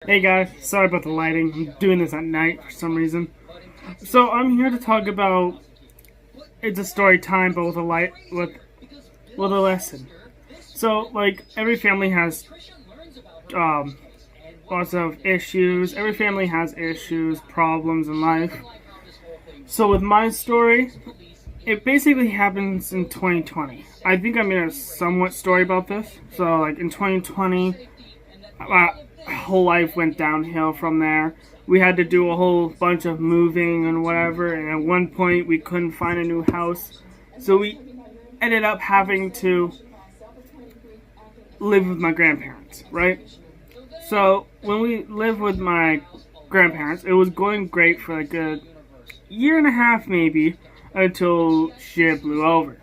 Hey guys, sorry about the lighting. I'm doing this at night for some reason. So I'm here to talk about it's a story time, but with a light with a lesson. So like every family has um lots of issues. Every family has issues, problems in life. So with my story, it basically happens in 2020. I think I made a somewhat story about this. So like in 2020, my whole life went downhill from there. We had to do a whole bunch of moving and whatever, and at one point we couldn't find a new house. So we ended up having to live with my grandparents, right? So when we lived with my grandparents, it was going great for like a year and a half maybe until shit blew over.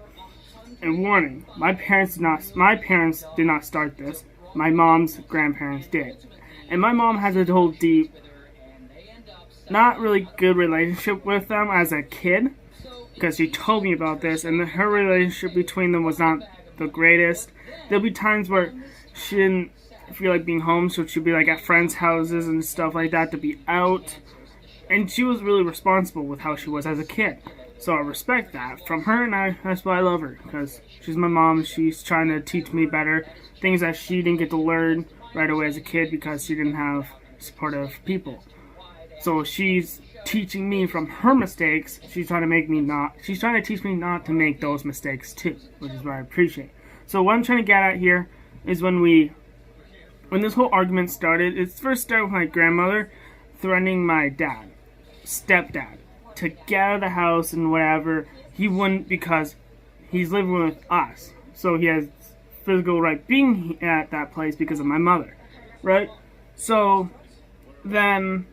And warning, my parents did not start this. My mom's grandparents did. And my mom has a whole deep, not really good relationship with them as a kid, because she told me about this, and her relationship between them was not the greatest. There'll be times where she didn't feel like being home, so she'd be like at friends' houses and stuff like that to be out. And she was really responsible with how she was as a kid. So I respect that from her, and that's why I love her, because she's my mom. She's trying to teach me better things that she didn't get to learn right away as a kid because she didn't have supportive people. So she's teaching me from her mistakes. She's trying to teach me not to make those mistakes too, which is what I appreciate. So what I'm trying to get at here is when this whole argument started, it first started with my grandmother threatening my stepdad, to get out of the house and whatever. He wouldn't because he's living with us. So he has physical right being at that place because of my mother, right? So then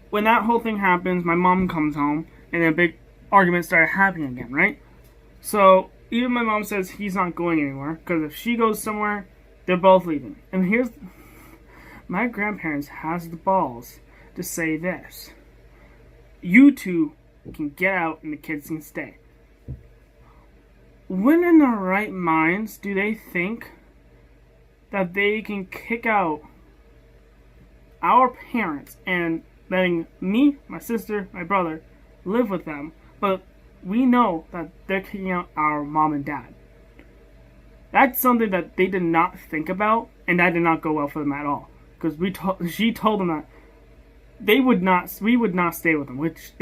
when that whole thing happens, my mom comes home and a big argument started happening again, right? So even my mom says he's not going anywhere because if she goes somewhere, they're both leaving. And here's my grandparents has the balls to say this: you two can get out and the kids can stay. When in their right minds do they think that they can kick out our parents and letting me, my sister, my brother live with them, but we know that they're kicking out our mom and dad? That's something that they did not think about, and that did not go well for them at all. Because she told them that we would not stay with them, which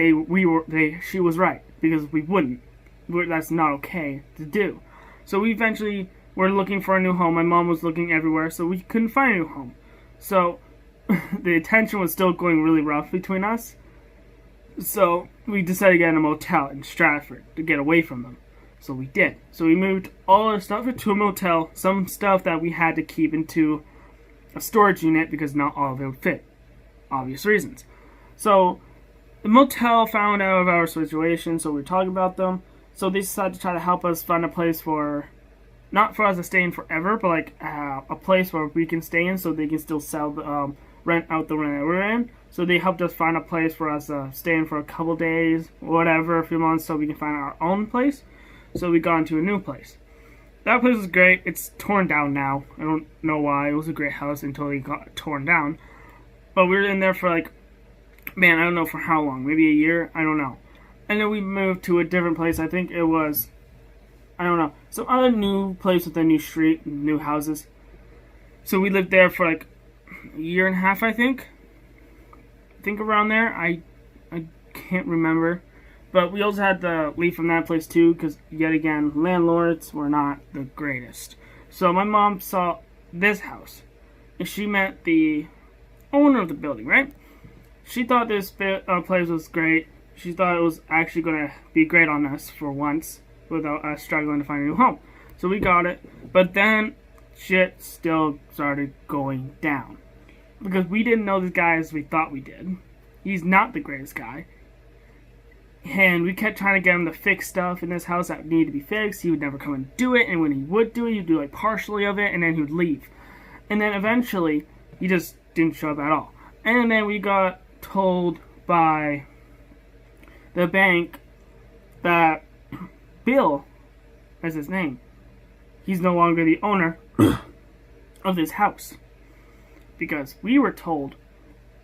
she was right, because we wouldn't. That's not okay to do. So we eventually were looking for a new home. My mom was looking everywhere, so we couldn't find a new home. So the tension was still going really rough between us. So we decided to get in a motel in Stratford to get away from them. So we did. So we moved all our stuff into a motel. Some stuff that we had to keep into a storage unit because not all of it would fit. Obvious reasons. So the motel found out of our situation, so we were talking about them. So they decided to try to help us find a place not for us to stay in forever, but like a place where we can stay in so they can still rent out the room that we're in. So they helped us find a place for us to stay in for a couple days, whatever, a few months, so we can find our own place. So we got into a new place. That place was great. It's torn down now. I don't know why. It was a great house until it got torn down. But we were in there for I don't know for how long. Maybe a year? I don't know. And then we moved to a different place. I think it was, I don't know, some other new place with a new street, new houses. So we lived there for a year and a half, I think. I think around there. I can't remember. But we also had to leave from that place too, because yet again, landlords were not the greatest. So my mom saw this house, and she met the owner of the building, right? She thought this place was great. She thought it was actually going to be great on us for once without us struggling to find a new home. So we got it. But then shit still started going down. Because we didn't know this guy as we thought we did. He's not the greatest guy. And we kept trying to get him to fix stuff in this house that needed to be fixed. He would never come and do it. And when he would do it, he'd do partially of it. And then he would leave. And then eventually, he just didn't show up at all. And then we got told by the bank that Bill, as his name, he's no longer the owner of this house. Because we were told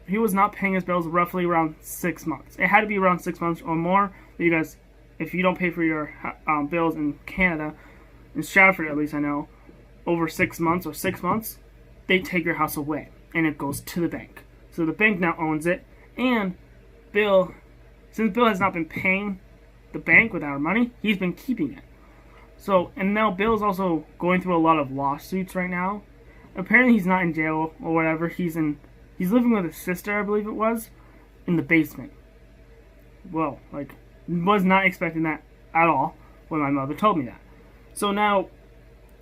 he was not paying his bills roughly around 6 months. It had to be around 6 months or more. Because if you don't pay for your bills in Canada, in Stratford at least I know, over 6 months or 6 months, they take your house away and it goes to the bank. So the bank now owns it, and since Bill has not been paying the bank with our money, he's been keeping it. So, and now Bill's also going through a lot of lawsuits right now. Apparently he's not in jail or whatever. He's living with his sister, I believe it was, in the basement. Whoa, like, was not expecting that at all when my mother told me that. So now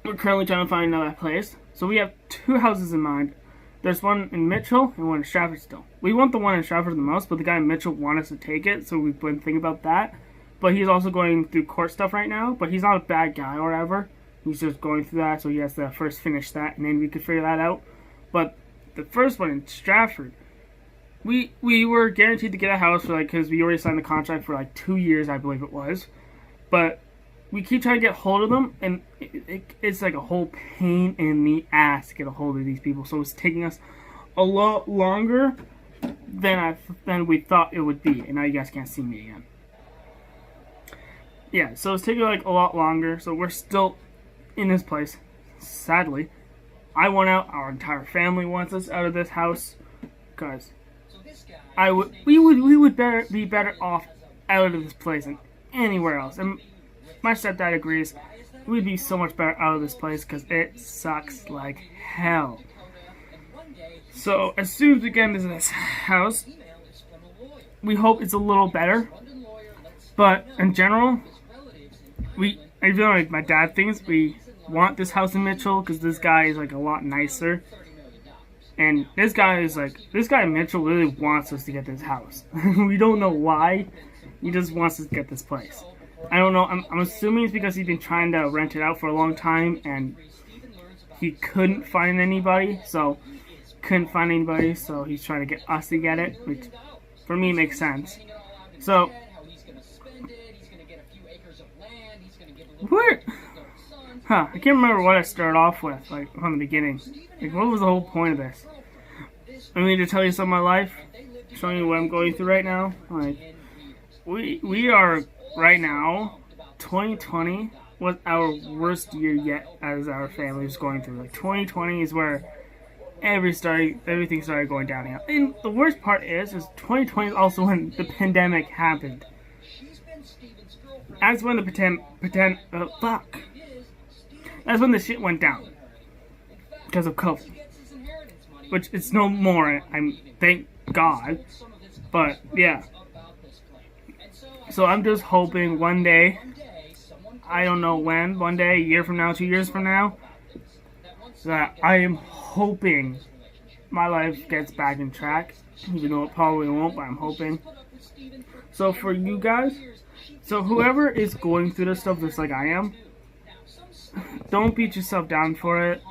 we're currently trying to find another place. So we have 2 houses in mind. There's one in Mitchell and one in Stratford still. We want the one in Stratford the most, but the guy in Mitchell wanted us to take it, so we've been thinking about that. But he's also going through court stuff right now, but he's not a bad guy or whatever. He's just going through that, so he has to first finish that, and then we could figure that out. But the first one in Stratford, we were guaranteed to get a house for because we already signed the contract for 2 years, I believe it was. But we keep trying to get hold of them, and it's like a whole pain in the ass to get a hold of these people. So it's taking us a lot longer than we thought it would be. And now you guys can't see me again. Yeah, so it's taking a lot longer. So we're still in this place. Sadly, I want out. Our entire family wants us out of this house because we would be better off out of this place than anywhere else. And my stepdad agrees. We'd be so much better out of this place because it sucks like hell. So as soon as we get into this house, we hope it's a little better. But in general, I feel like my dad thinks we want this house in Mitchell because this guy is a lot nicer. And this guy in Mitchell really wants us to get this house. We don't know why. He just wants us to get this place. I don't know. I'm assuming it's because he's been trying to rent it out for a long time and he couldn't find anybody. So he's trying to get us to get it, which for me makes sense. So what? I can't remember what I started off with from the beginning. What was the whole point of this? I need to tell you some of my life, showing you what I'm going through right now. We are right now, 2020 was our worst year yet as our family was going through. 2020 is where everything started going downhill. And the worst part is 2020 is also when the pandemic happened. That's when that's when the shit went down because of COVID, which it's no more. Thank God, but yeah. So I'm just hoping one day, I don't know when, one day, a year from now, 2 years from now, that I am hoping my life gets back in track, even though it probably won't, but I'm hoping. So for you guys, so whoever is going through this stuff just like I am, don't beat yourself down for it.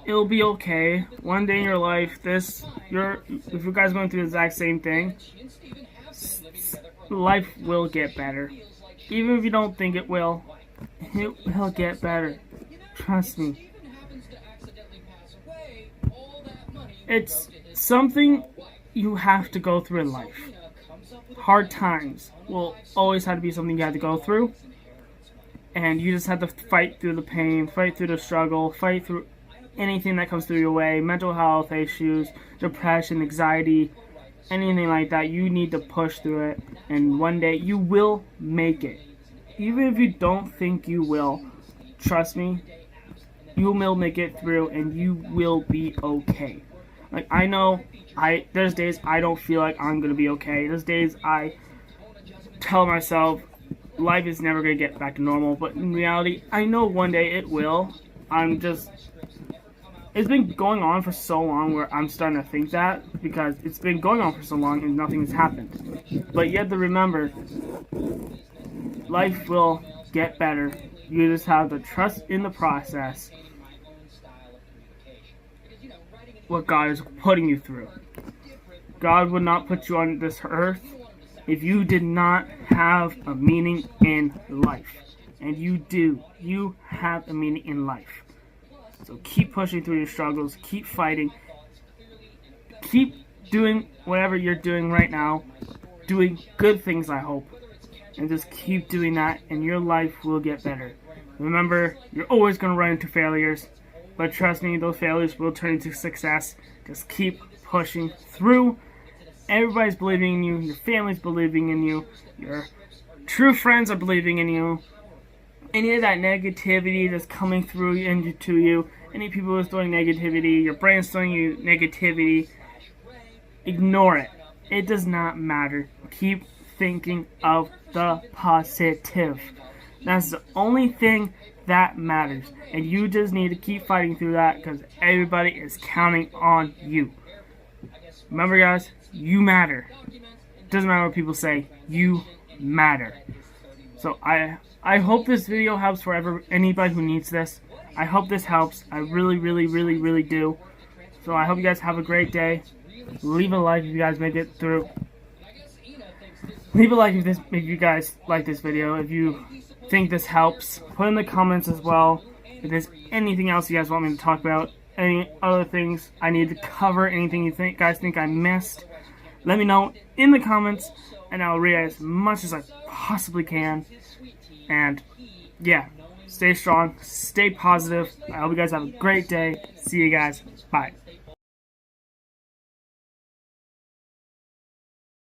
It'll be okay. One day in your life, if you guys are going through the exact same thing, life will get better. Even if you don't think it will get better. Trust me. It's something you have to go through in life. Hard times will always have to be something you have to go through. And you just have to fight through the pain, fight through the struggle, fight through anything that comes through your way. Mental health issues, depression, anxiety, anything like that. You need to push through it. And one day you will make it. Even if you don't think you will, trust me, you will make it through and you will be okay. I know there's days I don't feel like I'm going to be okay. There's days I tell myself life is never going to get back to normal. But in reality, I know one day it will. It's been going on for so long where I'm starting to think that. Because it's been going on for so long and nothing has happened. But you have to remember, life will get better. You just have to trust in the process. What God is putting you through. God would not put you on this earth if you did not have a meaning in life. And you do. You have a meaning in life. So keep pushing through your struggles. Keep fighting. Keep doing whatever you're doing right now, doing good things, I hope. And just keep doing that, and your life will get better. Remember, you're always going to run into failures, but trust me, those failures will turn into success. Just keep pushing through. Everybody's believing in you. Your family's believing in you. Your true friends are believing in you. Any of that negativity that's coming through into you, any people who's throwing negativity, your brain's throwing you negativity, ignore it. It does not matter. Keep thinking of the positive. That's the only thing that matters. And you just need to keep fighting through that because everybody is counting on you. Remember, guys, you matter. Doesn't matter what people say. You matter. So I hope this video helps for anybody who needs this. I hope this helps. I really, really, really, really do. So I hope you guys have a great day. Leave a like if you guys made it through. Leave a like if you guys like this video. If you think this helps, put in the comments as well. If there's anything else you guys want me to talk about, any other things I need to cover, anything you guys think I missed, let me know in the comments, and I'll read as much as I possibly can. And yeah, stay strong, stay positive. I hope you guys have a great day. See you guys. Bye.